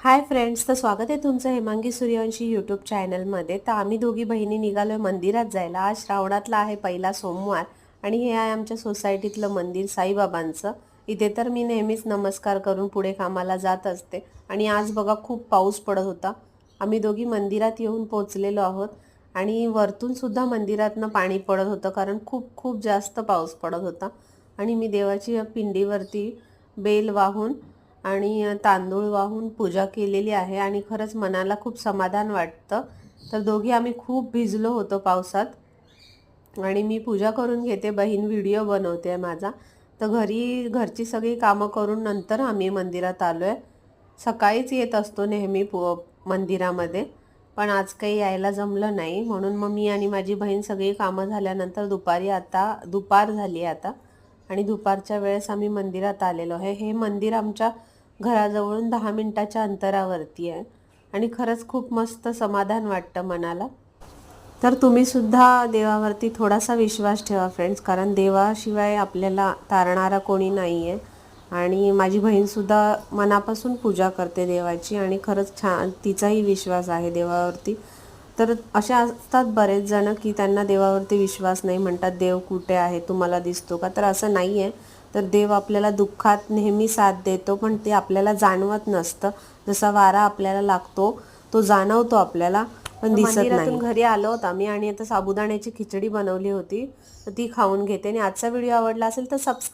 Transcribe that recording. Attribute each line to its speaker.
Speaker 1: Hi friends, तर स्वागत आहे तुमचं हेमांगी सूर्यवंशी यूट्यूब चॅनलमध्ये। तर आम्ही दोघी बहिणी निघालोय मंदिरात जायला। आज श्रावणातला आहे पहिला सोमवार आणि हे आहे आमच्या सोसायटीतलं मंदिर साईबाबांचं। इथे तर मी नेहमीच नमस्कार करून पुढे कामाला जात असते आणि आज बघा खूप पाऊस पडत होता। आम्ही दोघी मंदिरात येऊन पोहोचलेलो आहोत आणि वरतून सुद्धा मंदिरातनं पाणी पडत होतं कारण खूप खूप जास्त पाऊस पडत होता। आणि मी देवाची पिंडीवरती बेल वाहून आणि तांदूळ वाहून पूजा केलेली आहे आणि खरंच मनाला खूप समाधान वाटतं। तर दोघी आम्ही खूप भिजलो होतो पावसात आणि मी पूजा करून घेते, बहीण व्हिडिओ बनवते माझा। तर घरची सगळी कामं करून नंतर आम्ही मंदिरात आलोय। सकाळीच येत असतो नेहमी मंदिरामध्ये, पण आज काही यायला जमलं नाही म्हणून मग मी आणि माझी बहीण सगळी कामं झाल्यानंतर दुपार झाली आता आणि दुपारच्या वेळेस आम्ही मंदिरात आलेलो आहे। हे मंदिर आमच्या घराजवळून 10 मिनिटाच्या अंतरावरती आहे आणि खरंच खूप मस्त समाधान वाटतं मनाला। तर तुम्ही सुद्धा देवावरती थोडासा विश्वास ठेवा फ्रेंड्स, कारण देवाशिवाय आपल्याला तारणारा कोणी नाही आहे। आणि माझी बहीणसुद्धा मनापासून पूजा करते देवाची आणि खरंच छान तिचाही विश्वास आहे देवावरती। तर असे असतात बरेच जण की त्यांना देवावरती विश्वास नाही, म्हणतात देव कुठे आहे, तुम्हाला दिसतो का? तर असं नाही आहे। तर देव आपल्याला दुःखात नेहमी साथ देतो, पण ते आपल्याला जाणवत नसतं। जसा वारा आपल्याला लागतो तो जाणवतो आपल्याला, पण दिसत नाही। मंदिरातून घरी आलो होतो आम्ही आणि आता साबुदाण्याची खिचडी बनवली होती, तर ती खाऊन घेते। आणि आजचा व्हिडिओ आवडला असेल तर सबस्क्राईब